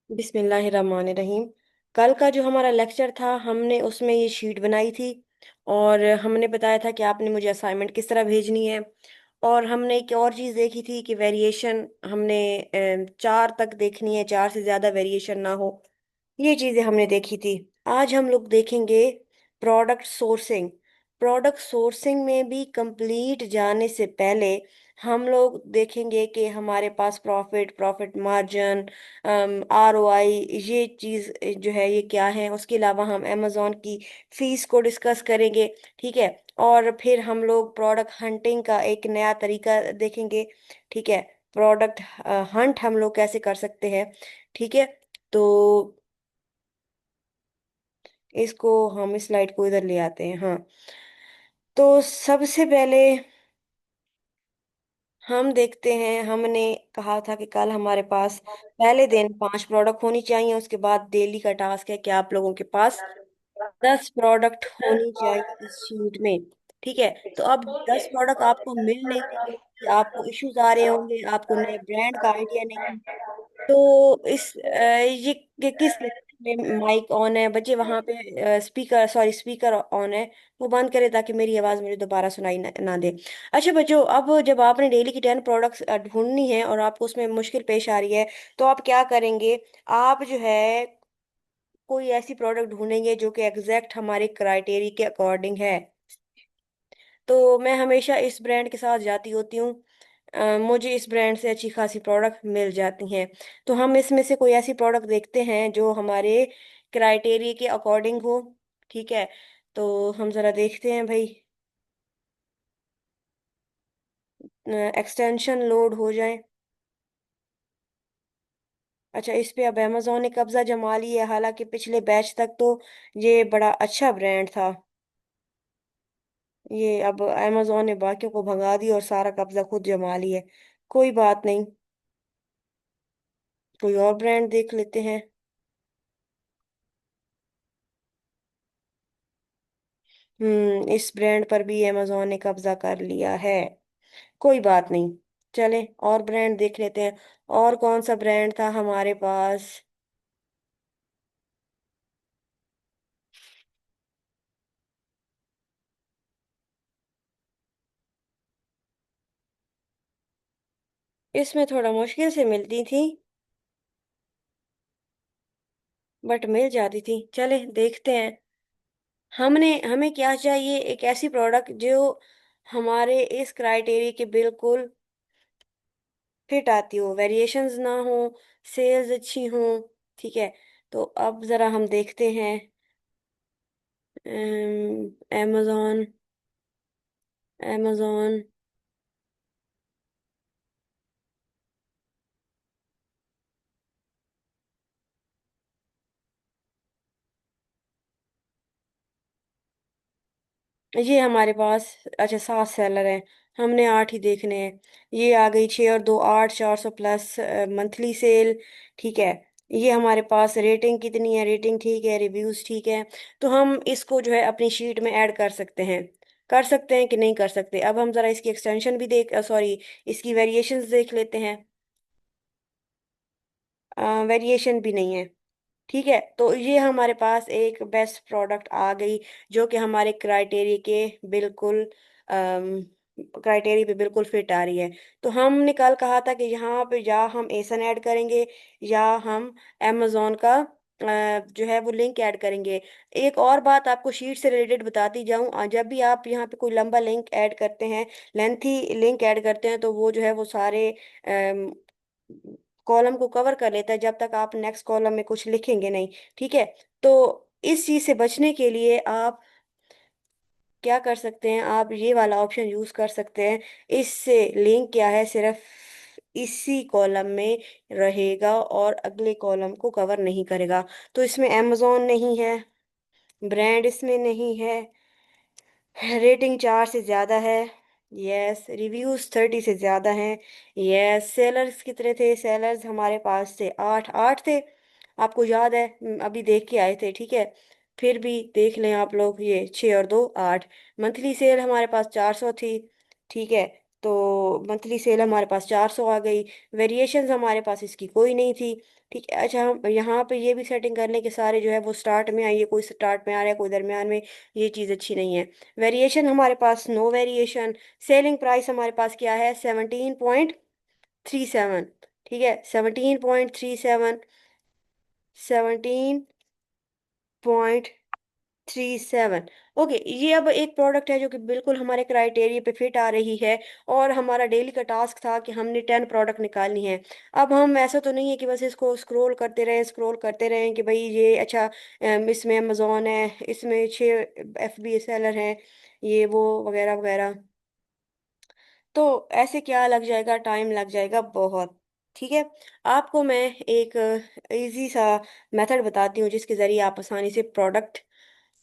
बिस्मिल्लाहिर्रहमानिर्रहीम। कल का जो हमारा लेक्चर था हमने उसमें ये शीट बनाई थी। और हमने बताया था कि आपने मुझे असाइनमेंट किस तरह भेजनी है। और हमने एक और चीज़ देखी थी कि वेरिएशन हमने चार तक देखनी है, चार से ज़्यादा वेरिएशन ना हो। ये चीज़ें हमने देखी थी। आज हम लोग देखेंगे प्रोडक्ट सोर्सिंग। प्रोडक्ट सोर्सिंग में भी कंप्लीट जाने से पहले हम लोग देखेंगे कि हमारे पास प्रॉफिट प्रॉफिट मार्जिन, ROI, ये चीज़ जो है ये क्या है। उसके अलावा हम अमेज़ॉन की फीस को डिस्कस करेंगे। ठीक है। और फिर हम लोग प्रोडक्ट हंटिंग का एक नया तरीका देखेंगे। ठीक है। प्रोडक्ट हंट हम लोग कैसे कर सकते हैं। ठीक है। तो इसको हम इस स्लाइड को इधर ले आते हैं। हाँ, तो सबसे पहले हम देखते हैं। हमने कहा था कि कल हमारे पास पहले दिन 5 प्रोडक्ट होनी चाहिए। उसके बाद डेली का टास्क है कि आप लोगों के पास 10 प्रोडक्ट होनी चाहिए इस शीट में। ठीक है। तो अब 10 प्रोडक्ट आपको मिल नहीं रही होंगी, आपको इश्यूज आ रहे होंगे, आपको नए ब्रांड का आइडिया नहीं। तो ये किस में माइक ऑन है बच्चे वहां पे, स्पीकर सॉरी स्पीकर ऑन है। वो बंद करे ताकि मेरी आवाज मुझे दोबारा सुनाई ना दे। अच्छा बच्चों, अब जब आपने डेली की 10 प्रोडक्ट्स ढूंढनी है और आपको उसमें मुश्किल पेश आ रही है, तो आप क्या करेंगे। आप जो है कोई ऐसी प्रोडक्ट ढूंढेंगे जो कि एग्जैक्ट हमारे क्राइटेरिया के अकॉर्डिंग है। तो मैं हमेशा इस ब्रांड के साथ जाती होती हूँ। मुझे इस ब्रांड से अच्छी खासी प्रोडक्ट मिल जाती हैं। तो हम इसमें से कोई ऐसी प्रोडक्ट देखते हैं जो हमारे क्राइटेरिया के अकॉर्डिंग हो। ठीक है। तो हम ज़रा देखते हैं भाई, एक्सटेंशन लोड हो जाए। अच्छा, इस पे अब अमेजोन ने कब्जा जमा लिया है। हालांकि पिछले बैच तक तो ये बड़ा अच्छा ब्रांड था। ये अब अमेजोन ने बाकियों को भगा दिया और सारा कब्जा खुद जमा लिया है। कोई बात नहीं, कोई और ब्रांड देख लेते हैं। इस ब्रांड पर भी अमेजोन ने कब्जा कर लिया है। कोई बात नहीं, चले और ब्रांड देख लेते हैं। और कौन सा ब्रांड था हमारे पास। इसमें थोड़ा मुश्किल से मिलती थी, बट मिल जाती थी। चले देखते हैं। हमें क्या चाहिए, एक ऐसी प्रोडक्ट जो हमारे इस क्राइटेरिया के बिल्कुल फिट आती हो, वेरिएशंस ना हो, सेल्स अच्छी हो। ठीक है। तो अब जरा हम देखते हैं। amazon amazon ये हमारे पास, अच्छा 7 सेलर हैं। हमने 8 ही देखने हैं। ये आ गई 6 और 2 8, 400 प्लस मंथली सेल। ठीक है। ये हमारे पास रेटिंग कितनी है, रेटिंग ठीक है, रिव्यूज ठीक है। तो हम इसको जो है अपनी शीट में ऐड कर सकते हैं कि नहीं कर सकते। अब हम जरा इसकी एक्सटेंशन भी देख, सॉरी, इसकी वेरिएशंस देख लेते हैं। वेरिएशन भी नहीं है। ठीक है। तो ये हमारे पास एक बेस्ट प्रोडक्ट आ गई जो कि हमारे क्राइटेरिया के बिल्कुल क्राइटेरिया पे बिल्कुल फिट आ रही है। तो हमने कल कहा था कि यहाँ पे या हम एसन ऐड करेंगे या हम amazon का जो है वो लिंक ऐड करेंगे। एक और बात आपको शीट से रिलेटेड बताती जाऊं, जब भी आप यहाँ पे कोई लंबा लिंक ऐड करते हैं, लेंथी लिंक ऐड करते हैं, तो वो जो है वो सारे कॉलम को कवर कर लेता है जब तक आप नेक्स्ट कॉलम में कुछ लिखेंगे नहीं। ठीक है। तो इस चीज से बचने के लिए आप क्या कर सकते हैं, आप ये वाला ऑप्शन यूज कर सकते हैं। इससे लिंक क्या है, सिर्फ इसी कॉलम में रहेगा और अगले कॉलम को कवर नहीं करेगा। तो इसमें amazon नहीं है, ब्रांड इसमें नहीं है, रेटिंग 4 से ज्यादा है, यस, रिव्यूज 30 से ज्यादा हैं, यस। सेलर्स कितने थे, सेलर्स हमारे पास से 8 8 थे। आपको याद है, अभी देख के आए थे। ठीक है। फिर भी देख लें आप लोग, ये 6 और 2 8। मंथली सेल हमारे पास 400 थी। ठीक है। तो मंथली सेल हमारे पास 400 आ गई। वेरिएशंस हमारे पास इसकी कोई नहीं थी। ठीक है, अच्छा हम यहाँ पे ये भी सेटिंग कर लें कि सारे जो है वो स्टार्ट में आई है, कोई स्टार्ट में आ रहा है कोई दरमियान में। ये चीज़ अच्छी नहीं है। वेरिएशन हमारे पास नो वेरिएशन। सेलिंग प्राइस हमारे पास क्या है, 17.37। ठीक है, 17.37। 17.37। ओके, ये अब एक प्रोडक्ट है जो कि बिल्कुल हमारे क्राइटेरिया पे फिट आ रही है। और हमारा डेली का टास्क था कि हमने 10 प्रोडक्ट निकालनी है। अब हम ऐसा तो नहीं है कि बस इसको स्क्रॉल करते रहें कि भाई ये अच्छा, इसमें अमेजोन है, इसमें 6 FBA सेलर हैं, ये वो वगैरह वगैरह। तो ऐसे क्या लग जाएगा, टाइम लग जाएगा बहुत। ठीक है, आपको मैं एक इजी सा मेथड बताती हूँ जिसके ज़रिए आप आसानी से प्रोडक्ट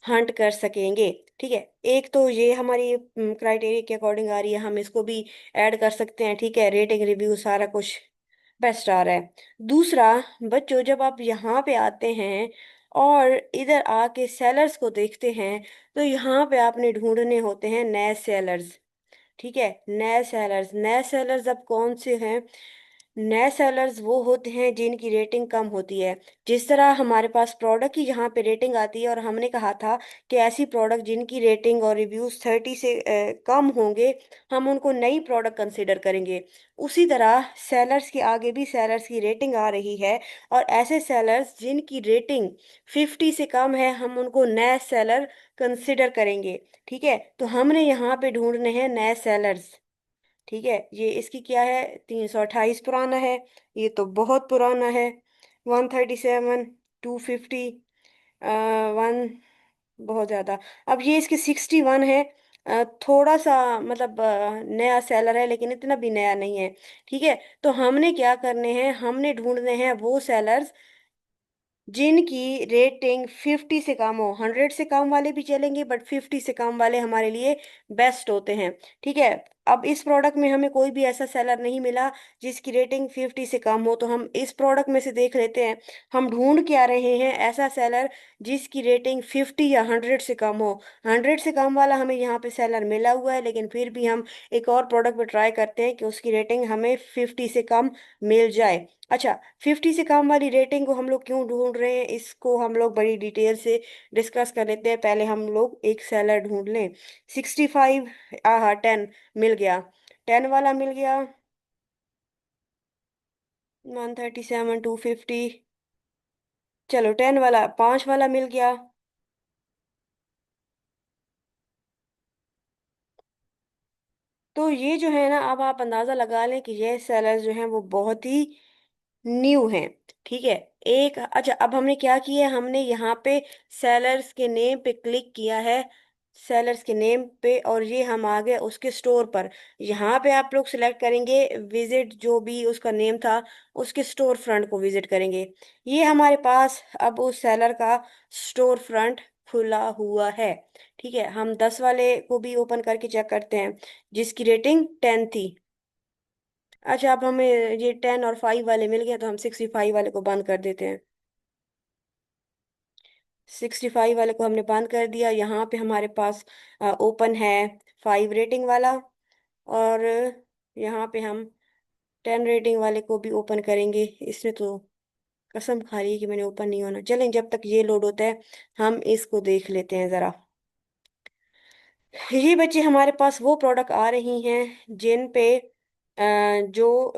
हंट कर सकेंगे। ठीक है, एक तो ये हमारी क्राइटेरिया के अकॉर्डिंग आ रही है, हम इसको भी ऐड कर सकते हैं। ठीक है, रेटिंग रिव्यू सारा कुछ बेस्ट आ रहा है। दूसरा, बच्चों जब आप यहाँ पे आते हैं और इधर आके सेलर्स को देखते हैं, तो यहाँ पे आपने ढूंढने होते हैं नए सेलर्स। ठीक है, नए सेलर्स, नए सेलर्स अब कौन से हैं। नए सेलर्स वो होते हैं जिनकी रेटिंग कम होती है। जिस तरह हमारे पास प्रोडक्ट की यहाँ पे रेटिंग आती है, और हमने कहा था कि ऐसी प्रोडक्ट जिनकी रेटिंग और रिव्यूज 30 से कम होंगे, हम उनको नई प्रोडक्ट कंसिडर करेंगे। उसी तरह सेलर्स के आगे भी सेलर्स की रेटिंग आ रही है, और ऐसे सेलर्स जिनकी रेटिंग 50 से कम है, हम उनको नए सेलर कंसिडर करेंगे। ठीक है, तो हमने यहाँ पे ढूंढने हैं नए सेलर्स। ठीक है, ये इसकी क्या है, 328 पुराना है, ये तो बहुत पुराना है। 137, 250, वन, बहुत ज़्यादा। अब ये इसकी 61 है। थोड़ा सा मतलब नया सेलर है, लेकिन इतना भी नया नहीं है। ठीक है, तो हमने क्या करने हैं, हमने ढूंढने हैं वो सेलर्स जिनकी रेटिंग 50 से कम हो। 100 से कम वाले भी चलेंगे, बट 50 से कम वाले हमारे लिए बेस्ट होते हैं। ठीक है, अब इस प्रोडक्ट में हमें कोई भी ऐसा सेलर नहीं मिला जिसकी रेटिंग 50 से कम हो, तो हम इस प्रोडक्ट में से देख लेते हैं। हम ढूंढ क्या रहे हैं, ऐसा सेलर जिसकी रेटिंग 50 या 100 से कम हो। 100 से कम वाला हमें यहाँ पे सेलर मिला हुआ है, लेकिन फिर भी हम एक और प्रोडक्ट पे ट्राई करते हैं कि उसकी रेटिंग हमें 50 से कम मिल जाए। अच्छा, 50 से कम वाली रेटिंग को हम लोग क्यों ढूंढ रहे हैं, इसको हम लोग बड़ी डिटेल से डिस्कस कर लेते हैं। पहले हम लोग एक सेलर ढूंढ लें। 65, हाँ 10 मिल गया। 10 वाला मिल गया। 137, 250। चलो 10 वाला, 5 वाला मिल गया। तो ये जो है ना, अब आप अंदाजा लगा लें कि ये सेलर्स जो हैं वो बहुत ही न्यू है। ठीक है, एक अच्छा, अब हमने क्या किया है, हमने यहाँ पे सेलर्स के नेम पे क्लिक किया है। सेलर्स के नेम पे, और ये हम आ गए उसके स्टोर पर। यहाँ पे आप लोग सिलेक्ट करेंगे विजिट, जो भी उसका नेम था, उसके स्टोर फ्रंट को विजिट करेंगे। ये हमारे पास अब उस सेलर का स्टोर फ्रंट खुला हुआ है। ठीक है, हम 10 वाले को भी ओपन करके चेक करते हैं जिसकी रेटिंग 10 थी। अच्छा, अब हमें ये 10 और 5 वाले मिल गए, तो हम 65 वाले को बंद कर देते हैं। 65 वाले को हमने बंद कर दिया। यहाँ पे हमारे पास ओपन है 5 रेटिंग वाला। और यहाँ पे हम 10 रेटिंग वाले को भी ओपन करेंगे। इसने तो कसम खा रही है कि मैंने ओपन नहीं होना। चलें, जब तक ये लोड होता है हम इसको देख लेते हैं ज़रा। ये बच्चे हमारे पास वो प्रोडक्ट आ रही हैं जिन पे जो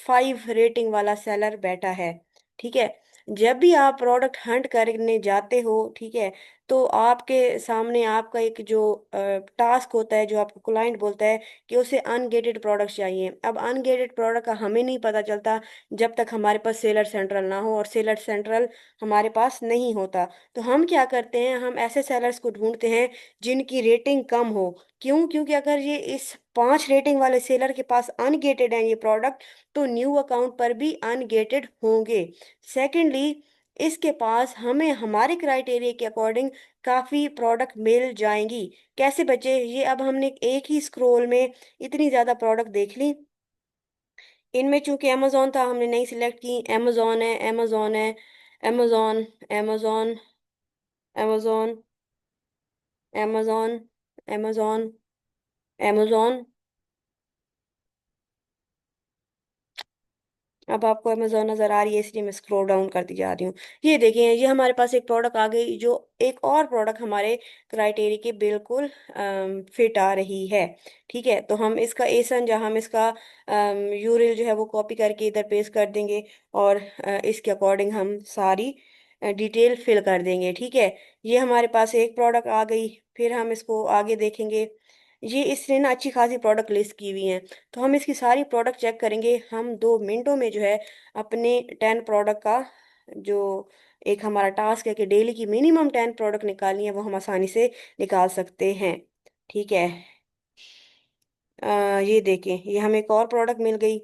5 रेटिंग वाला सेलर बैठा है। ठीक है, जब भी आप प्रोडक्ट हंट करने जाते हो, ठीक है, तो आपके सामने आपका एक जो टास्क होता है, जो आपका क्लाइंट बोलता है कि उसे अनगेटेड प्रोडक्ट चाहिए। अब अनगेटेड प्रोडक्ट का हमें नहीं पता चलता जब तक हमारे पास सेलर सेंट्रल ना हो, और सेलर सेंट्रल हमारे पास नहीं होता। तो हम क्या करते हैं, हम ऐसे सेलर्स को ढूंढते हैं जिनकी रेटिंग कम हो। क्यों, क्योंकि अगर ये इस 5 रेटिंग वाले सेलर के पास अनगेटेड है ये प्रोडक्ट, तो न्यू अकाउंट पर भी अनगेटेड होंगे। सेकेंडली, इसके पास हमें हमारे क्राइटेरिया के अकॉर्डिंग काफ़ी प्रोडक्ट मिल जाएंगी। कैसे बचे ये, अब हमने एक ही स्क्रोल में इतनी ज़्यादा प्रोडक्ट देख ली। इनमें चूंकि अमेजोन था, हमने नहीं सिलेक्ट की। अमेजोन है, अमेजोन है, Amazon, Amazon, Amazon, Amazon, Amazon, Amazon, अब आपको अमेजोन नजर आ रही है, इसलिए मैं स्क्रॉल डाउन करती जा रही हूँ। ये देखें, ये हमारे पास एक प्रोडक्ट आ गई, जो एक और प्रोडक्ट हमारे क्राइटेरिया के बिल्कुल फिट आ रही है। ठीक है, तो हम इसका एसन, जहाँ हम इसका यूरिल जो है वो कॉपी करके इधर पेस्ट कर देंगे, और इसके अकॉर्डिंग हम सारी डिटेल फिल कर देंगे। ठीक है, ये हमारे पास एक प्रोडक्ट आ गई। फिर हम इसको आगे देखेंगे। ये इसने ना अच्छी खासी प्रोडक्ट लिस्ट की हुई है, तो हम इसकी सारी प्रोडक्ट चेक करेंगे। हम 2 मिनटों में जो है अपने 10 प्रोडक्ट का जो एक हमारा टास्क है कि डेली की मिनिमम 10 प्रोडक्ट निकालनी है, वो हम आसानी से निकाल सकते हैं। ठीक है, ये देखें, ये हमें एक और प्रोडक्ट मिल गई।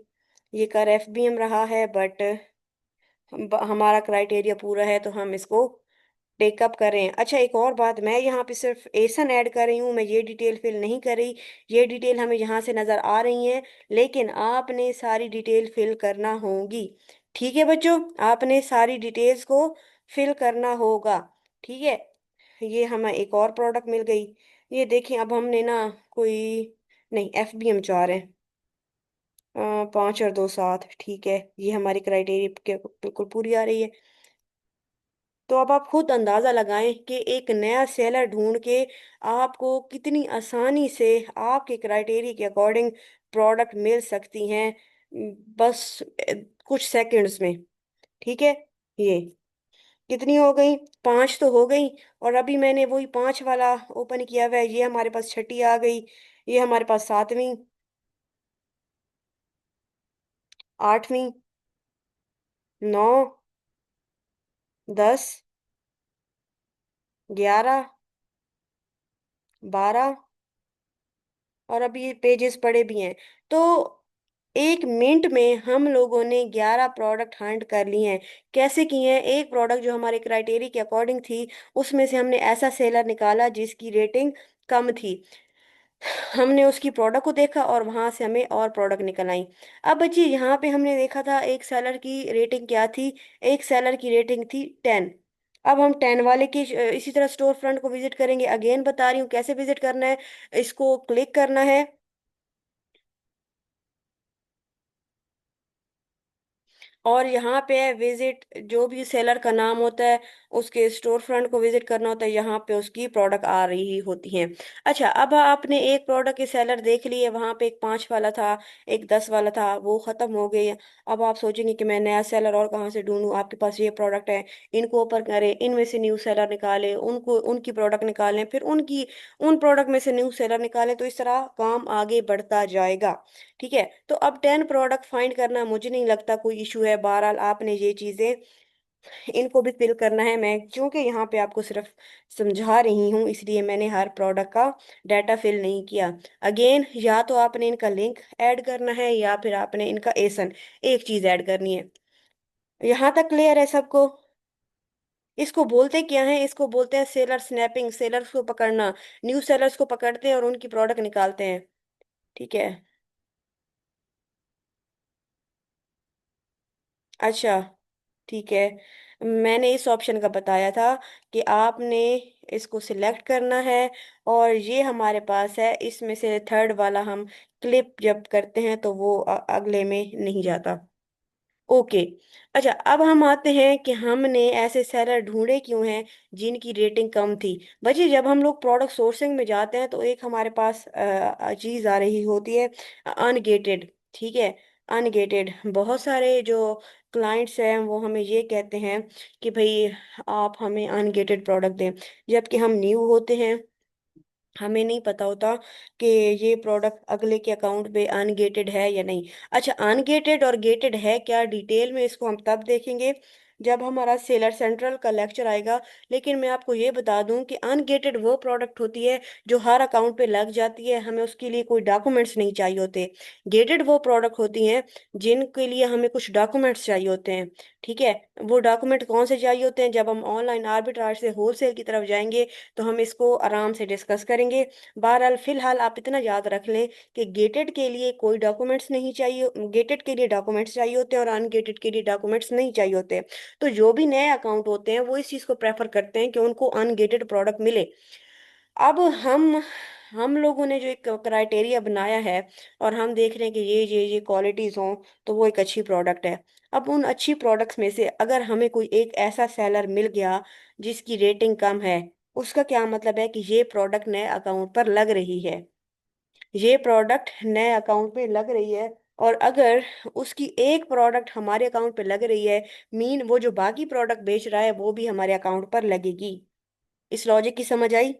ये कर FBM रहा है, बट हमारा क्राइटेरिया पूरा है, तो हम इसको टेकअप करें। अच्छा, एक और बात, मैं यहाँ पे सिर्फ एसन ऐड कर रही हूँ, मैं ये डिटेल फिल नहीं कर रही। ये डिटेल हमें यहाँ से नज़र आ रही है, लेकिन आपने सारी डिटेल फिल करना होगी। ठीक है बच्चों, आपने सारी डिटेल्स को फिल करना होगा। ठीक है, ये हमें एक और प्रोडक्ट मिल गई। ये देखें, अब हमने ना कोई, नहीं, FBM 4 है। 5 और 2 7, ठीक है, ये हमारी क्राइटेरिया के बिल्कुल पूरी आ रही है। तो अब आप खुद अंदाजा लगाएं कि एक नया सेलर ढूंढ के आपको कितनी आसानी से आपके क्राइटेरिया के अकॉर्डिंग प्रोडक्ट मिल सकती हैं, बस कुछ सेकंड्स में। ठीक है, ये कितनी हो गई? 5 तो हो गई। और अभी मैंने वही 5 वाला ओपन किया हुआ है, ये हमारे पास छठी आ गई। ये हमारे पास सातवीं, आठवीं, 9, 10, 11, 12, और अभी ये पेजेस पड़े भी हैं। तो 1 मिनट में हम लोगों ने 11 प्रोडक्ट हंट कर लिए हैं। कैसे किए हैं? एक प्रोडक्ट जो हमारे क्राइटेरिया के अकॉर्डिंग थी, उसमें से हमने ऐसा सेलर निकाला जिसकी रेटिंग कम थी। हमने उसकी प्रोडक्ट को देखा और वहां से हमें और प्रोडक्ट निकल आई। अब बच्ची, यहाँ पे हमने देखा था एक सेलर की रेटिंग क्या थी। एक सेलर की रेटिंग थी 10। अब हम 10 वाले की इसी तरह स्टोर फ्रंट को विजिट करेंगे। अगेन बता रही हूँ कैसे विजिट करना है। इसको क्लिक करना है, और यहाँ पे है विजिट, जो भी सेलर का नाम होता है उसके स्टोर फ्रंट को विजिट करना होता है, यहाँ पे उसकी प्रोडक्ट आ रही होती हैं। अच्छा, अब आपने एक प्रोडक्ट के सेलर देख लिए, वहाँ पे एक 5 वाला था, एक 10 वाला था, वो खत्म हो गए। अब आप सोचेंगे कि मैं नया सेलर और कहाँ से ढूंढूं। आपके पास ये प्रोडक्ट है, इनको ओपन करें, इनमें से न्यू सेलर निकालें, उनको उनकी प्रोडक्ट निकालें, फिर उनकी उन प्रोडक्ट में से न्यू सेलर निकालें, तो इस तरह काम आगे बढ़ता जाएगा। ठीक है, तो अब 10 प्रोडक्ट फाइंड करना मुझे नहीं लगता कोई इशू है। बहरहाल आपने ये चीजें, इनको भी फिल करना है। मैं क्योंकि यहाँ पे आपको सिर्फ समझा रही हूँ, इसलिए मैंने हर प्रोडक्ट का डाटा फिल नहीं किया। अगेन, या तो आपने इनका लिंक ऐड करना है, या फिर आपने इनका एसन, एक चीज ऐड करनी है। यहाँ तक क्लियर है सबको? इसको बोलते क्या है? इसको बोलते हैं सेलर स्नैपिंग, सेलर्स को पकड़ना। न्यू सेलर्स को पकड़ते हैं और उनकी प्रोडक्ट निकालते हैं। ठीक है, अच्छा, ठीक है। मैंने इस ऑप्शन का बताया था कि आपने इसको सिलेक्ट करना है, और ये हमारे पास है। इसमें से थर्ड वाला हम क्लिप जब करते हैं तो वो अगले में नहीं जाता। ओके। अच्छा, अब हम आते हैं कि हमने ऐसे सेलर ढूंढे क्यों हैं जिनकी रेटिंग कम थी। बच्चे, जब हम लोग प्रोडक्ट सोर्सिंग में जाते हैं, तो एक हमारे पास चीज आ रही होती है, अनगेटेड। ठीक है, अनगेटेड। बहुत सारे जो क्लाइंट्स हैं वो हमें ये कहते हैं कि भाई आप हमें अनगेटेड प्रोडक्ट दें, जबकि हम न्यू होते हैं, हमें नहीं पता होता कि ये प्रोडक्ट अगले के अकाउंट पे अनगेटेड है या नहीं। अच्छा, अनगेटेड और गेटेड है क्या, डिटेल में इसको हम तब देखेंगे जब हमारा सेलर सेंट्रल का लेक्चर आएगा। लेकिन मैं आपको ये बता दूं कि अनगेटेड वो प्रोडक्ट होती है जो हर अकाउंट पे लग जाती है, हमें उसके लिए कोई डॉक्यूमेंट्स नहीं चाहिए होते। गेटेड वो प्रोडक्ट होती हैं जिनके लिए हमें कुछ डॉक्यूमेंट्स चाहिए होते हैं। ठीक है, वो डॉक्यूमेंट कौन से चाहिए होते हैं? जब हम ऑनलाइन आर्बिट्राज से होलसेल की तरफ जाएंगे, तो हम इसको आराम से डिस्कस करेंगे। बहरहाल फिलहाल आप इतना याद रख लें कि गेटेड के लिए कोई डॉक्यूमेंट्स नहीं चाहिए, गेटेड के लिए डॉक्यूमेंट्स चाहिए होते हैं और अनगेटेड के लिए डॉक्यूमेंट्स नहीं चाहिए होते। तो जो भी नए अकाउंट होते हैं वो इस चीज़ को प्रेफर करते हैं कि उनको अनगेटेड प्रोडक्ट मिले। अब हम लोगों ने जो एक क्राइटेरिया बनाया है, और हम देख रहे हैं कि ये क्वालिटीज हों, तो वो एक अच्छी प्रोडक्ट है। अब उन अच्छी प्रोडक्ट्स में से अगर हमें कोई एक ऐसा सेलर मिल गया जिसकी रेटिंग कम है, उसका क्या मतलब है कि ये प्रोडक्ट नए अकाउंट पर लग रही है, ये प्रोडक्ट नए अकाउंट पे लग रही है। और अगर उसकी एक प्रोडक्ट हमारे अकाउंट पे लग रही है, मीन वो जो बाकी प्रोडक्ट बेच रहा है वो भी हमारे अकाउंट पर लगेगी। इस लॉजिक की समझ आई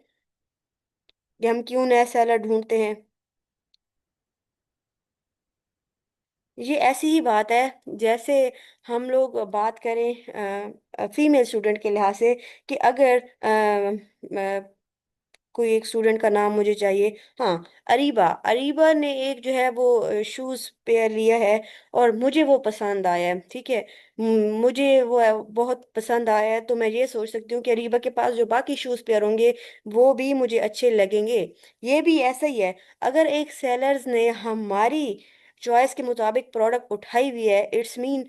कि हम क्यों नया सेलर ढूंढते हैं? ये ऐसी ही बात है जैसे हम लोग बात करें फीमेल स्टूडेंट के लिहाज से, कि अगर कोई एक स्टूडेंट का नाम मुझे चाहिए। हाँ, अरीबा अरीबा ने एक जो है वो शूज पेयर लिया है, और मुझे वो पसंद आया है, ठीक है। मुझे वो बहुत पसंद आया है, तो मैं ये सोच सकती हूँ कि अरीबा के पास जो बाकी शूज पेयर होंगे वो भी मुझे अच्छे लगेंगे। ये भी ऐसा ही है। अगर एक सेलर्स ने हमारी चॉइस के मुताबिक प्रोडक्ट उठाई हुई है, इट्स मीन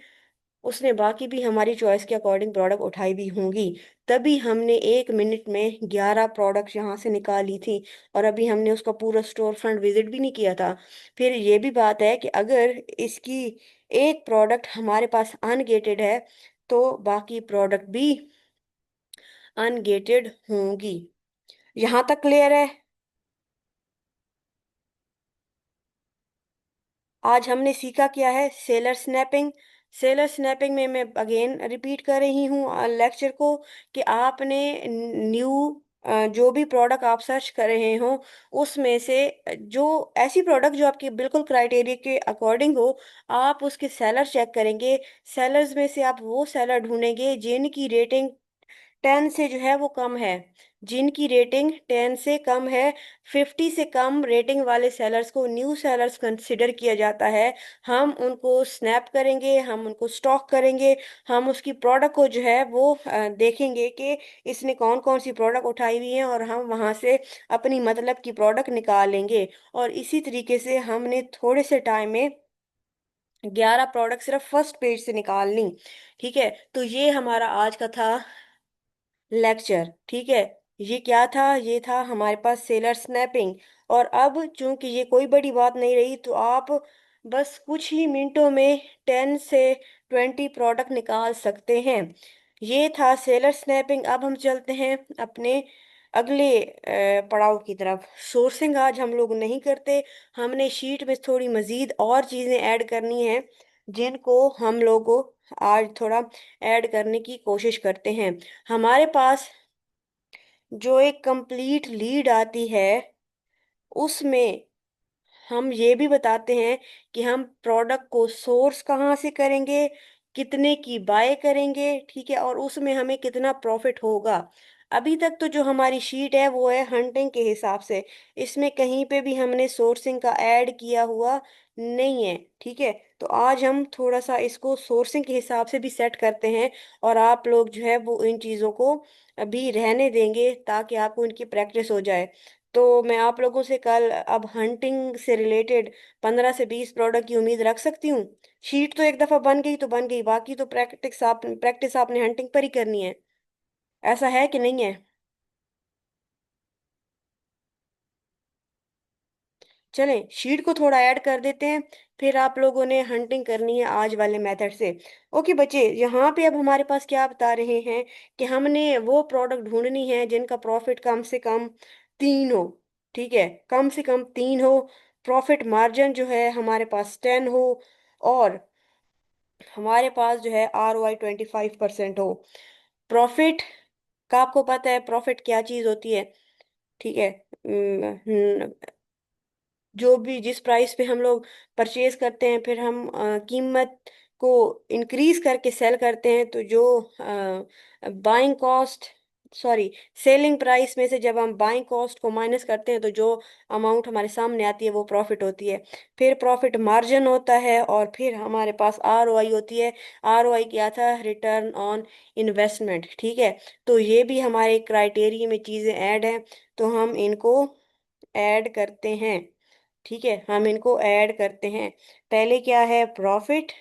उसने बाकी भी हमारी चॉइस के अकॉर्डिंग प्रोडक्ट उठाई भी होंगी। तभी हमने 1 मिनट में 11 प्रोडक्ट यहाँ से निकाली थी, और अभी हमने उसका पूरा स्टोर फ्रंट विजिट भी नहीं किया था। फिर ये भी बात है कि अगर इसकी एक प्रोडक्ट हमारे पास अनगेटेड है, तो बाकी प्रोडक्ट भी अनगेटेड होंगी। यहाँ तक क्लियर है? आज हमने सीखा क्या है? Seller snapping. सेलर स्नैपिंग में मैं अगेन रिपीट कर रही हूँ लेक्चर को, कि आपने न्यू जो भी प्रोडक्ट आप सर्च कर रहे हो, उसमें से जो ऐसी प्रोडक्ट जो आपके बिल्कुल क्राइटेरिया के अकॉर्डिंग हो, आप उसके सेलर चेक करेंगे। सेलर्स में से आप वो सेलर ढूंढेंगे जिनकी रेटिंग 10 से जो है वो कम है, जिनकी रेटिंग 10 से कम है। 50 से कम रेटिंग वाले सेलर्स को न्यू सेलर्स कंसिडर किया जाता है। हम उनको स्नैप करेंगे, हम उनको स्टॉक करेंगे, हम उसकी प्रोडक्ट को जो है वो देखेंगे कि इसने कौन कौन सी प्रोडक्ट उठाई हुई है, और हम वहां से अपनी मतलब की प्रोडक्ट निकालेंगे। और इसी तरीके से हमने थोड़े से टाइम में 11 प्रोडक्ट सिर्फ फर्स्ट पेज से निकालनी। ठीक है, तो ये हमारा आज का था लेक्चर, ठीक है। ये क्या था? ये था हमारे पास सेलर स्नैपिंग। और अब चूंकि ये कोई बड़ी बात नहीं रही, तो आप बस कुछ ही मिनटों में 10 से 20 प्रोडक्ट निकाल सकते हैं। ये था सेलर स्नैपिंग। अब हम चलते हैं अपने अगले पड़ाव की तरफ। सोर्सिंग आज हम लोग नहीं करते। हमने शीट में थोड़ी मजीद और चीज़ें ऐड करनी है, जिनको हम लोगों आज थोड़ा ऐड करने की कोशिश करते हैं। हमारे पास जो एक कंप्लीट लीड आती है, उसमें हम ये भी बताते हैं कि हम प्रोडक्ट को सोर्स कहाँ से करेंगे, कितने की बाय करेंगे, ठीक है, और उसमें हमें कितना प्रॉफिट होगा। अभी तक तो जो हमारी शीट है वो है हंटिंग के हिसाब से, इसमें कहीं पे भी हमने सोर्सिंग का ऐड किया हुआ नहीं है, ठीक है। तो आज हम थोड़ा सा इसको सोर्सिंग के हिसाब से भी सेट करते हैं, और आप लोग जो है वो इन चीज़ों को अभी रहने देंगे ताकि आपको इनकी प्रैक्टिस हो जाए। तो मैं आप लोगों से कल अब हंटिंग से रिलेटेड 15 से 20 प्रोडक्ट की उम्मीद रख सकती हूँ। शीट तो एक दफ़ा बन गई तो बन गई, बाकी तो प्रैक्टिस आपने हंटिंग पर ही करनी है। ऐसा है कि नहीं है? चलें, शीट को थोड़ा ऐड कर देते हैं, फिर आप लोगों ने हंटिंग करनी है आज वाले मेथड से। ओके बच्चे, यहाँ पे अब हमारे पास क्या बता रहे हैं कि हमने वो प्रोडक्ट ढूंढनी है जिनका प्रॉफिट कम से कम 3 हो। ठीक है, कम से कम 3 हो। प्रॉफिट मार्जिन जो है हमारे पास 10 हो, और हमारे पास जो है ROI 25% हो। प्रॉफिट का आपको पता है प्रॉफिट क्या चीज़ होती है? ठीक है। जो भी जिस प्राइस पे हम लोग परचेज करते हैं, फिर हम कीमत को इंक्रीज करके सेल करते हैं, तो जो buying cost, sorry, selling price में से जब हम बाइंग कॉस्ट को माइनस करते हैं, तो जो अमाउंट हमारे सामने आती है वो प्रॉफिट होती है। फिर प्रॉफिट मार्जिन होता है, और फिर हमारे पास ROI होती है। ROI क्या था? रिटर्न ऑन इन्वेस्टमेंट, ठीक है। तो ये भी हमारे क्राइटेरिया में चीज़ें ऐड हैं, तो हम इनको ऐड करते हैं। ठीक है, हम इनको ऐड करते हैं। पहले क्या है? प्रॉफिट।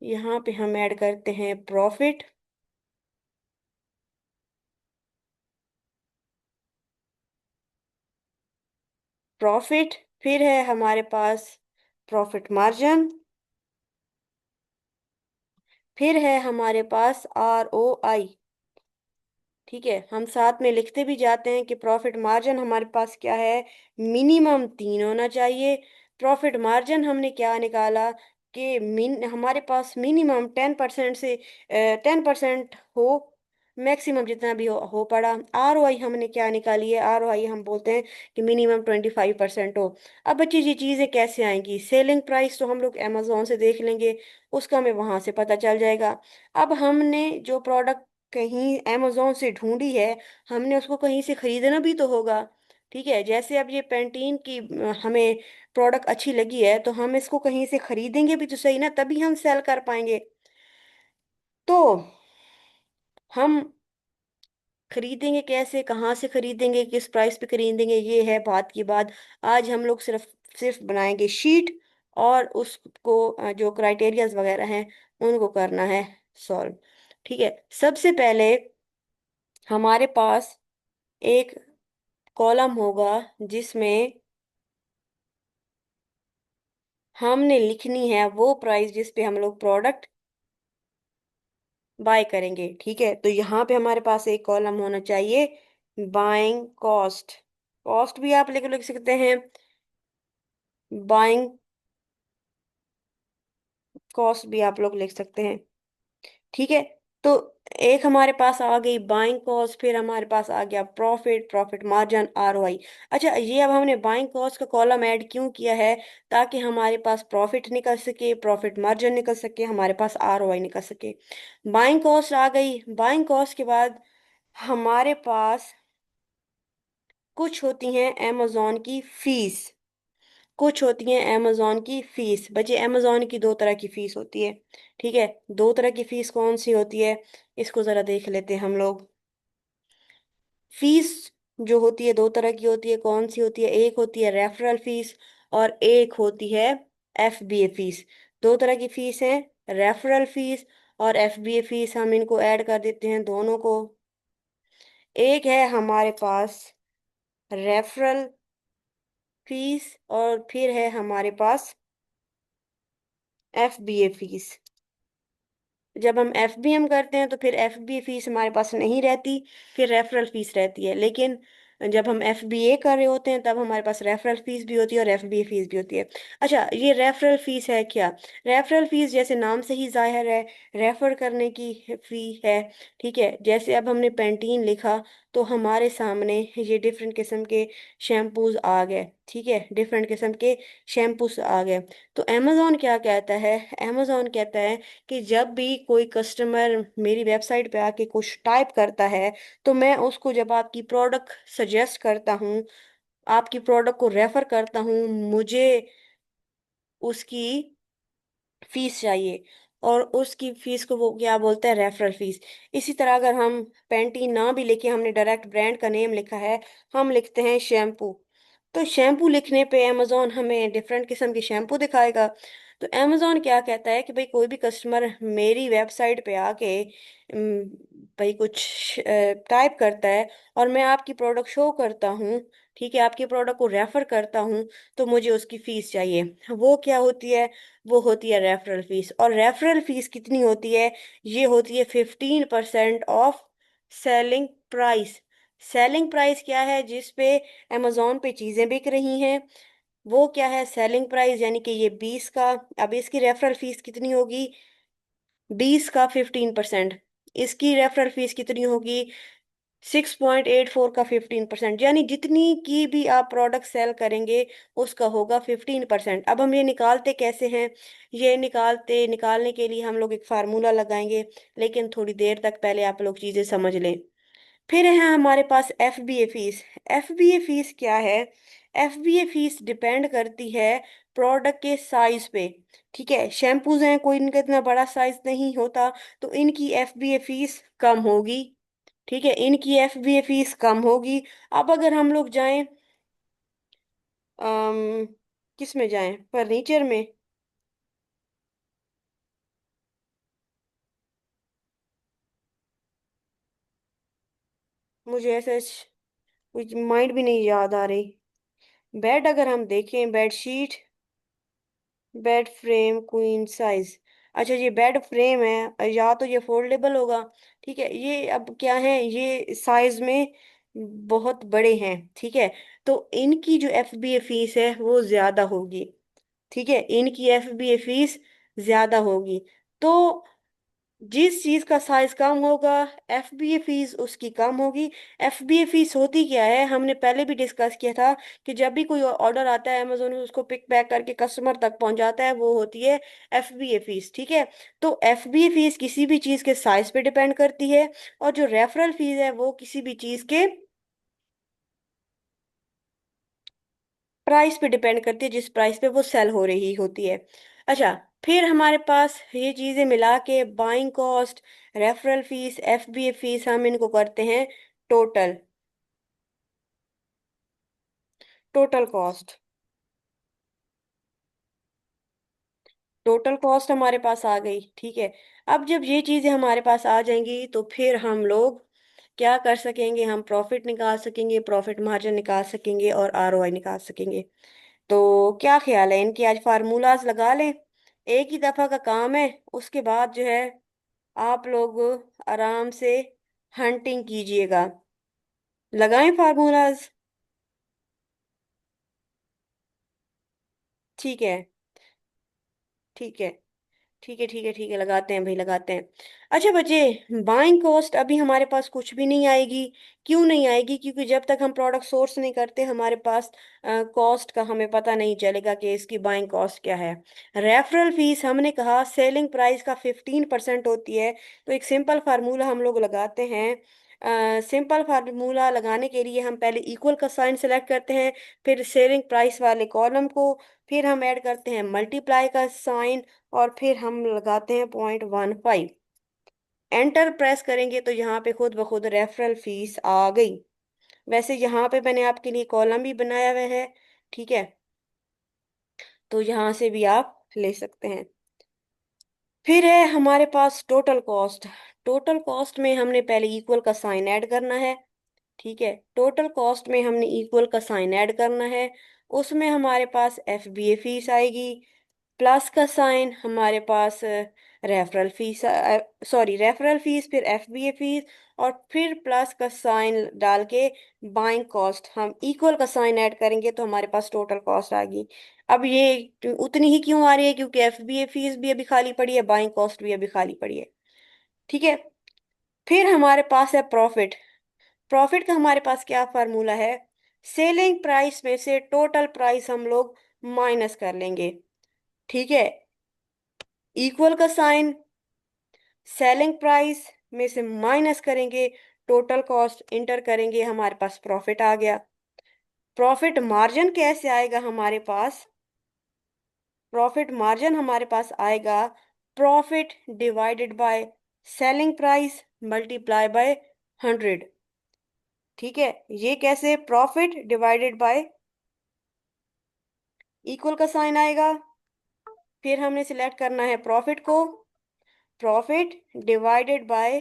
यहाँ पे हम ऐड करते हैं प्रॉफिट। प्रॉफिट, फिर है हमारे पास प्रॉफिट मार्जिन, फिर है हमारे पास ROI। ठीक है, हम साथ में लिखते भी जाते हैं कि प्रॉफिट मार्जिन हमारे पास क्या है, मिनिमम 3 होना चाहिए। प्रॉफिट मार्जिन हमने क्या निकाला कि हमारे पास मिनिमम 10% से 10% हो, मैक्सिमम जितना भी हो पड़ा। ROI हमने क्या निकाली है, ROI हम बोलते हैं कि मिनिमम 25% हो। अब बच्चे ये चीज़ें कैसे आएंगी, सेलिंग प्राइस तो हम लोग अमेजोन से देख लेंगे, उसका हमें वहां से पता चल जाएगा। अब हमने जो प्रोडक्ट कहीं अमेजोन से ढूंढी है, हमने उसको कहीं से खरीदना भी तो होगा। ठीक है, जैसे अब ये पेंटीन की हमें प्रोडक्ट अच्छी लगी है, तो हम इसको कहीं से खरीदेंगे भी तो सही ना, तभी हम सेल कर पाएंगे। तो हम खरीदेंगे कैसे, कहाँ से खरीदेंगे, किस प्राइस पे खरीदेंगे, ये है बात की बात। आज हम लोग सिर्फ सिर्फ बनाएंगे शीट, और उसको जो क्राइटेरियाज वगैरह हैं उनको करना है सॉल्व। ठीक है, सबसे पहले हमारे पास एक कॉलम होगा जिसमें हमने लिखनी है वो प्राइस जिस पे हम लोग प्रोडक्ट बाय करेंगे। ठीक है, तो यहाँ पे हमारे पास एक कॉलम होना चाहिए बाइंग कॉस्ट। कॉस्ट भी आप लिख लिख सकते हैं, बाइंग कॉस्ट भी आप लोग लिख सकते हैं। ठीक है, तो एक हमारे पास आ गई बाइंग कॉस्ट, फिर हमारे पास आ गया प्रॉफिट, प्रॉफिट मार्जिन, ROI। अच्छा, ये अब हमने बाइंग कॉस्ट का कॉलम ऐड क्यों किया है, ताकि हमारे पास प्रॉफिट निकल सके, प्रॉफिट मार्जिन निकल सके, हमारे पास ROI निकल सके। बाइंग कॉस्ट आ गई, बाइंग कॉस्ट के बाद हमारे पास कुछ होती हैं अमेजोन की फीस, कुछ होती हैं अमेजोन की फीस। बच्चे, अमेजोन की दो तरह की फीस होती है। ठीक है, दो तरह की फीस कौन सी होती है, इसको जरा देख लेते हैं हम लोग। फीस जो होती है दो तरह की होती है, कौन सी होती है, एक होती है रेफरल फीस, और एक होती है FBA फीस। दो तरह की फीस है, रेफरल फीस और FBA फीस। हम इनको ऐड कर देते हैं दोनों को। एक है हमारे पास रेफरल फीस, और फिर है हमारे पास FBA फीस। जब हम FBM करते हैं तो फिर FBA फीस हमारे पास नहीं रहती, फिर रेफरल फीस रहती है। लेकिन जब हम FBA कर रहे होते हैं तब हमारे पास रेफरल फीस भी होती है और FBA फीस भी होती है। अच्छा, ये रेफरल फीस है क्या, रेफरल फीस जैसे नाम से ही जाहिर है, रेफर करने की फी है। ठीक है, जैसे अब हमने पेंटीन लिखा तो हमारे सामने ये डिफरेंट किस्म के शैम्पूज आ गए। ठीक है, डिफरेंट किस्म के शैम्पूस आ गए। तो अमेजोन क्या कहता है, अमेजोन कहता है कि जब भी कोई कस्टमर मेरी वेबसाइट पे आके कुछ टाइप करता है, तो मैं उसको जब आपकी प्रोडक्ट सजेस्ट करता हूँ, आपकी प्रोडक्ट को रेफर करता हूँ, मुझे उसकी फीस चाहिए, और उसकी फीस को वो क्या बोलता है, रेफरल फीस। इसी तरह अगर हम पेंटी ना भी लिखे, हमने डायरेक्ट ब्रांड का नेम लिखा है, हम लिखते हैं शैम्पू, तो शैम्पू लिखने पे अमेजोन हमें डिफरेंट किस्म के शैम्पू दिखाएगा। तो अमेजोन क्या कहता है कि भाई कोई भी कस्टमर मेरी वेबसाइट पे आके भाई कुछ टाइप करता है, और मैं आपकी प्रोडक्ट शो करता हूँ, ठीक है, आपके प्रोडक्ट को रेफर करता हूँ, तो मुझे उसकी फीस चाहिए। वो क्या होती है, वो होती है रेफरल फीस। और रेफरल फीस कितनी होती है, ये होती है 15% of selling price. Selling price क्या है, जिस पे अमेजोन पे चीजें बिक रही हैं, वो क्या है, सेलिंग प्राइस, यानी कि ये 20 का। अब इसकी रेफरल फीस कितनी होगी, 20 का 15%, इसकी रेफरल फीस कितनी होगी, 6.84 का 15%, यानी जितनी की भी आप प्रोडक्ट सेल करेंगे उसका होगा 15%। अब हम ये निकालते कैसे हैं, ये निकालने के लिए हम लोग एक फार्मूला लगाएंगे, लेकिन थोड़ी देर तक पहले आप लोग चीजें समझ लें। फिर है हमारे पास FBA फीस। FBA फीस क्या है, FBA फीस डिपेंड करती है प्रोडक्ट के साइज पे। ठीक है, शैम्पूज हैं, कोई इनका इतना बड़ा साइज नहीं होता, तो इनकी FBA फीस कम होगी। ठीक है, इनकी FBA फीस कम होगी। अब अगर हम लोग जाएं, किस में जाएं, फर्नीचर में, मुझे ऐसे कुछ माइंड भी नहीं याद आ रही। बेड अगर हम देखें, bedsheet, bed frame, queen size. अच्छा, ये बेड फ्रेम है, या तो ये फोल्डेबल होगा। ठीक है, ये अब क्या है, ये साइज में बहुत बड़े हैं। ठीक है, तो इनकी जो एफ बी ए फीस है वो ज्यादा होगी। ठीक है, इनकी एफ बी ए फीस ज्यादा होगी। तो जिस चीज का साइज कम होगा, एफ बी ए फीस उसकी कम होगी। एफ बी ए फीस होती क्या है, हमने पहले भी डिस्कस किया था कि जब भी कोई ऑर्डर आता है अमेजोन में, उसको पिक पैक करके कस्टमर तक पहुंचाता है, वो होती है एफ बी ए फीस। ठीक है, तो एफ बी ए फीस किसी भी चीज के साइज पे डिपेंड करती है, और जो रेफरल फीस है वो किसी भी चीज के प्राइस पे डिपेंड करती है, जिस प्राइस पे वो सेल हो रही होती है। अच्छा, फिर हमारे पास ये चीजें मिला के buying cost, referral fees, F B A fees, हम इनको करते हैं total, total cost. Total cost हमारे पास आ गई। ठीक है, अब जब ये चीजें हमारे पास आ जाएंगी तो फिर हम लोग क्या कर सकेंगे, हम प्रॉफिट निकाल सकेंगे, प्रॉफिट मार्जिन निकाल सकेंगे, और आरओआई निकाल सकेंगे। तो क्या ख्याल है, इनकी आज फार्मूलाज लगा लें? एक ही दफा का काम है, उसके बाद जो है आप लोग आराम से हंटिंग कीजिएगा। लगाएं फार्मूलाज? ठीक है, ठीक है, ठीक है, ठीक है, ठीक है, लगाते हैं भाई, लगाते हैं। अच्छा बच्चे, बाइंग कॉस्ट अभी हमारे पास कुछ भी नहीं आएगी। क्यों नहीं आएगी? क्योंकि जब तक हम प्रोडक्ट सोर्स नहीं करते हमारे पास कॉस्ट का हमें पता नहीं चलेगा कि इसकी बाइंग कॉस्ट क्या है। रेफरल फीस हमने कहा सेलिंग प्राइस का 15% होती है। तो एक सिंपल फार्मूला हम लोग लगाते हैं। सिंपल फार्मूला लगाने के लिए हम पहले इक्वल का साइन सेलेक्ट करते हैं, फिर सेलिंग प्राइस वाले कॉलम को, फिर हम ऐड करते हैं मल्टीप्लाई का साइन, और फिर हम लगाते हैं 0.15। एंटर प्रेस करेंगे तो यहाँ पे खुद ब खुद रेफरल फीस आ गई। वैसे यहाँ पे मैंने आपके लिए कॉलम भी बनाया हुआ है। ठीक है, तो यहाँ से भी आप ले सकते हैं। फिर है हमारे पास टोटल कॉस्ट। टोटल कॉस्ट में हमने पहले इक्वल का साइन ऐड करना है। ठीक है, टोटल कॉस्ट में हमने इक्वल का साइन ऐड करना है। उसमें हमारे पास एफ बी ए फीस आएगी, प्लस का साइन हमारे पास referral fees, sorry referral fees, फिर एफ बी ए फीस, और फिर प्लस का साइन डाल के बाइंग कॉस्ट, हम इक्वल का साइन ऐड करेंगे तो हमारे पास टोटल कॉस्ट आ गई। अब ये उतनी ही क्यों आ रही है? क्योंकि एफ बी ए फीस भी अभी खाली पड़ी है, बाइंग कॉस्ट भी अभी खाली पड़ी है। ठीक है, फिर हमारे पास है प्रॉफिट। प्रॉफिट का हमारे पास क्या फार्मूला है? सेलिंग प्राइस में से टोटल प्राइस हम लोग माइनस कर लेंगे। ठीक है, इक्वल का साइन, सेलिंग प्राइस में से माइनस करेंगे, टोटल कॉस्ट इंटर करेंगे, हमारे पास प्रॉफिट आ गया। प्रॉफिट मार्जिन कैसे आएगा हमारे पास? प्रॉफिट मार्जिन हमारे पास आएगा profit divided by selling price multiply by 100। ठीक है, ये कैसे? प्रॉफिट डिवाइडेड बाय, इक्वल का साइन आएगा, फिर हमने सिलेक्ट करना है प्रॉफिट को, profit divided by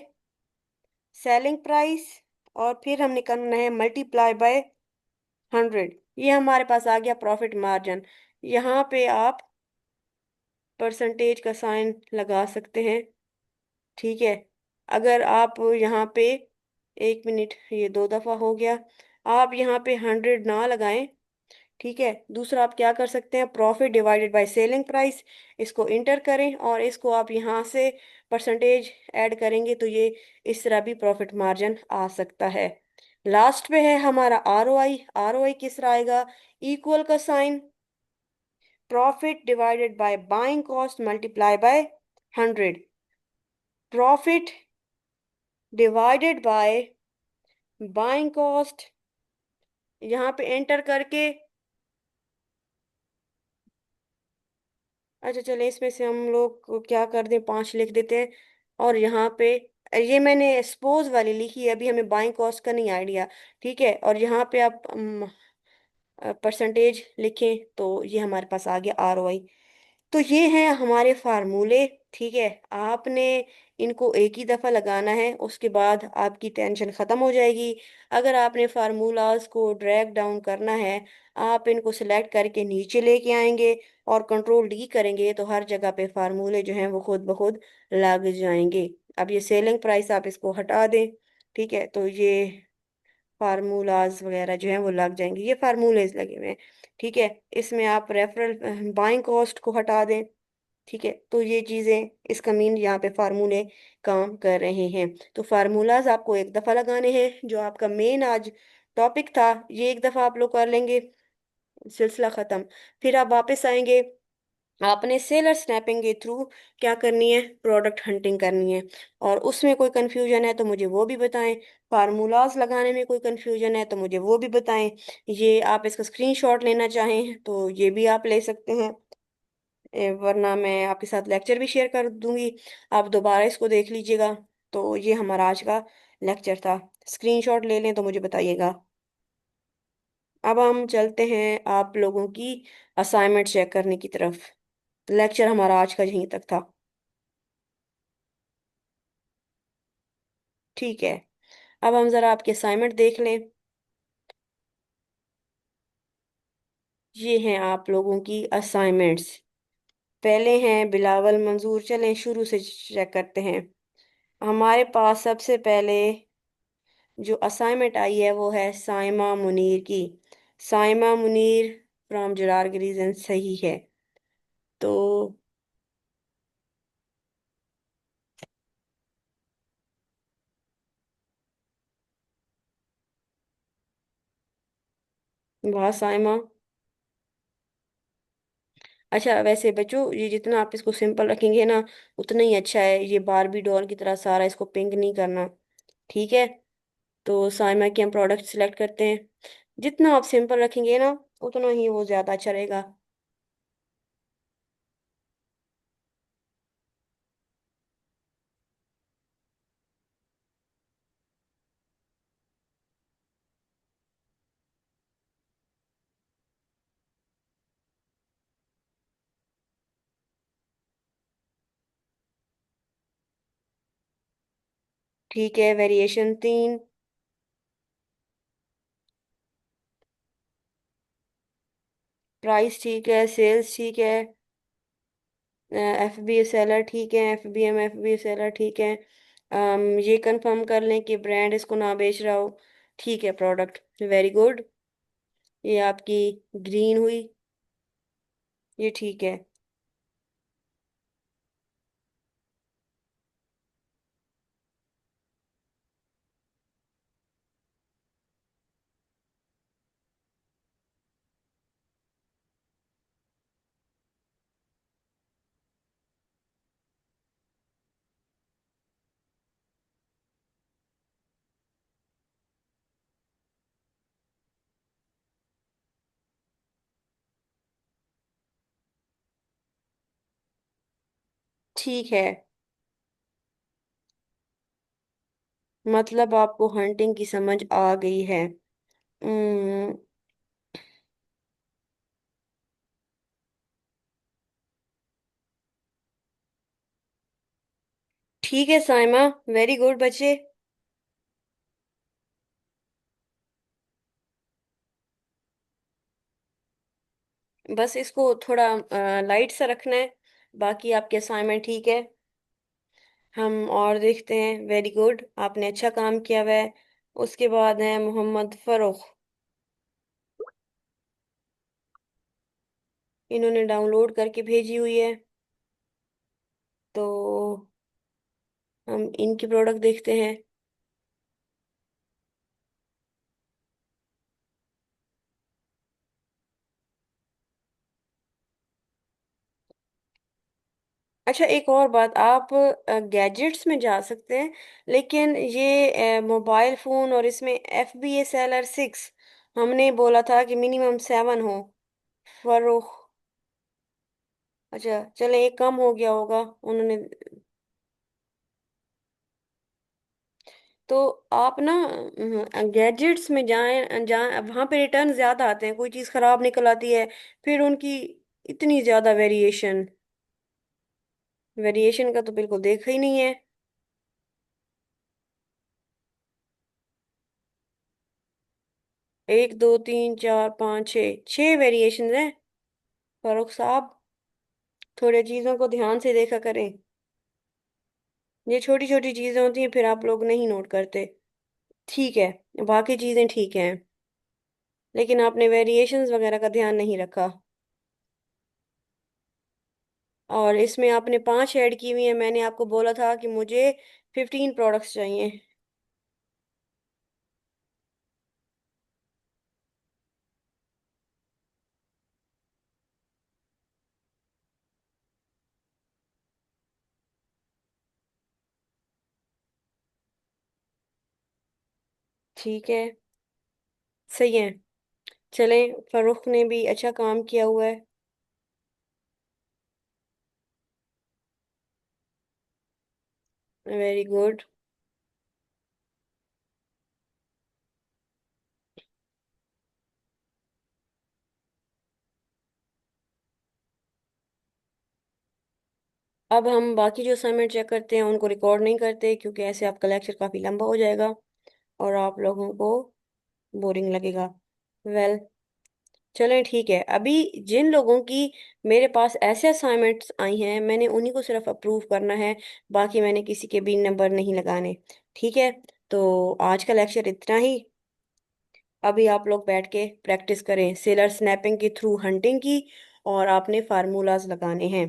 selling price, और फिर हमने करना है मल्टीप्लाई बाय 100। ये हमारे पास आ गया प्रॉफिट मार्जिन। यहाँ पे आप परसेंटेज का साइन लगा सकते हैं। ठीक है, अगर आप यहाँ पे, एक मिनट, ये दो दफा हो गया, आप यहाँ पे 100 ना लगाएं। ठीक है, दूसरा आप क्या कर सकते हैं, profit divided by selling price, इसको इंटर करें, और इसको आप यहाँ से परसेंटेज ऐड करेंगे तो ये इस तरह भी प्रॉफिट मार्जिन आ सकता है। लास्ट पे है हमारा आर ओ आई। आर ओ आई किस तरह आएगा? इक्वल का sign, profit divided by buying cost multiply by 100, profit divided by buying cost, यहाँ पे एंटर करके, अच्छा चले इसमें से हम लोग को क्या कर दें, 5 लिख देते हैं। और यहाँ पे ये मैंने सपोज वाली लिखी है, अभी हमें बाइंग कॉस्ट का नहीं आइडिया। ठीक है, और यहाँ पे आप परसेंटेज लिखें तो ये हमारे पास आ गया आर ओ आई। तो ये हैं हमारे फार्मूले। ठीक है। आपने इनको एक ही दफ़ा लगाना है, उसके बाद आपकी टेंशन ख़त्म हो जाएगी। अगर आपने फार्मूलाज को ड्रैग डाउन करना है, आप इनको सिलेक्ट करके नीचे लेके आएंगे और कंट्रोल डी करेंगे तो हर जगह पे फार्मूले जो हैं वो खुद ब खुद लग जाएंगे। अब ये सेलिंग प्राइस आप इसको हटा दें। ठीक है, तो ये फार्मूलाज वगैरह जो हैं वो लग जाएंगे, ये फार्मूलेज लगे हुए हैं। ठीक है, इसमें आप रेफरल बाइंग कॉस्ट को हटा दें। ठीक है, तो ये चीज़ें इसका मीन यहाँ पे फार्मूले काम कर रहे हैं। तो फार्मूलाज आपको एक दफ़ा लगाने हैं, जो आपका मेन आज टॉपिक था ये एक दफ़ा आप लोग कर लेंगे, सिलसिला ख़त्म। फिर आप वापस आएंगे, आपने सेलर स्नैपिंग के थ्रू क्या करनी है, प्रोडक्ट हंटिंग करनी है। और उसमें कोई कंफ्यूजन है तो मुझे वो भी बताएं। फार्मूलाज लगाने में कोई कंफ्यूजन है तो मुझे वो भी बताएं। ये आप इसका स्क्रीनशॉट लेना चाहें तो ये भी आप ले सकते हैं। वरना मैं आपके साथ लेक्चर भी शेयर कर दूंगी, आप दोबारा इसको देख लीजिएगा। तो ये हमारा आज का लेक्चर था। स्क्रीनशॉट ले लें तो मुझे बताइएगा। अब हम चलते हैं आप लोगों की असाइनमेंट चेक करने की तरफ। लेक्चर हमारा आज का यहीं तक था। ठीक है, अब हम जरा आपके असाइनमेंट देख लें। ये हैं आप लोगों की असाइनमेंट्स। पहले हैं बिलावल मंजूर, चलें शुरू से चेक करते हैं। हमारे पास सबसे पहले जो असाइनमेंट आई है वो है साइमा मुनीर की। साइमा मुनीर फ्रॉम जरार के रीजन सही है। तो वाह साइमा। अच्छा, वैसे बच्चों ये जितना आप इसको सिंपल रखेंगे ना उतना ही अच्छा है। ये बारबी डॉल की तरह सारा इसको पिंक नहीं करना। ठीक है, तो साइमा के हम प्रोडक्ट सिलेक्ट करते हैं। जितना आप सिंपल रखेंगे ना उतना ही वो ज़्यादा अच्छा रहेगा। ठीक है, वेरिएशन 3। प्राइस ठीक है, सेल्स ठीक है, एफ बी ए सेलर ठीक है, एफ बी ए सेलर ठीक है। ये कंफर्म कर लें कि ब्रांड इसको ना बेच रहा हो। ठीक है, प्रोडक्ट वेरी गुड। ये आपकी ग्रीन हुई, ये ठीक है। ठीक है, मतलब आपको हंटिंग की समझ आ गई है। हम्म, ठीक है साइमा, वेरी गुड बच्चे। बस इसको थोड़ा लाइट सा रखना है। बाकी आपके असाइनमेंट ठीक है। हम और देखते हैं, वेरी गुड, आपने अच्छा काम किया हुआ है। उसके बाद है मोहम्मद फरोख। इन्होंने डाउनलोड करके भेजी हुई है। तो हम इनकी प्रोडक्ट देखते हैं। अच्छा, एक और बात, आप गैजेट्स में जा सकते हैं, लेकिन ये मोबाइल फोन और इसमें FBA Seller 6 हमने बोला था कि मिनिमम 7 हो। फरोख। अच्छा चले, एक कम हो गया होगा उन्होंने। तो आप ना गैजेट्स में जाएं, जहाँ वहाँ पे रिटर्न ज्यादा आते हैं, कोई चीज़ खराब निकल आती है, फिर उनकी इतनी ज्यादा वेरिएशन। वेरिएशन का तो बिल्कुल देखा ही नहीं है। 1 2 3 4 5 6, 6 वेरिएशन है। फारूक साहब, थोड़े चीजों को ध्यान से देखा करें। ये छोटी छोटी चीजें होती हैं, फिर आप लोग नहीं नोट करते। ठीक है, बाकी चीजें ठीक हैं, लेकिन आपने वेरिएशंस वगैरह का ध्यान नहीं रखा। और इसमें आपने 5 ऐड की हुई है, मैंने आपको बोला था कि मुझे 15 प्रोडक्ट्स चाहिए। ठीक है, सही है। चलें, फरूख ने भी अच्छा काम किया हुआ है। Very good. अब हम बाकी जो असाइनमेंट चेक करते हैं उनको रिकॉर्ड नहीं करते, क्योंकि ऐसे आपका लेक्चर काफ़ी लंबा हो जाएगा और आप लोगों को बोरिंग लगेगा। वेल, चलें ठीक है। अभी जिन लोगों की मेरे पास ऐसे असाइनमेंट्स आई हैं, मैंने उन्हीं को सिर्फ अप्रूव करना है। बाकी मैंने किसी के भी नंबर नहीं लगाने। ठीक है, तो आज का लेक्चर इतना ही। अभी आप लोग बैठ के प्रैक्टिस करें सेलर स्नैपिंग के थ्रू हंटिंग की, और आपने फार्मूलाज लगाने हैं।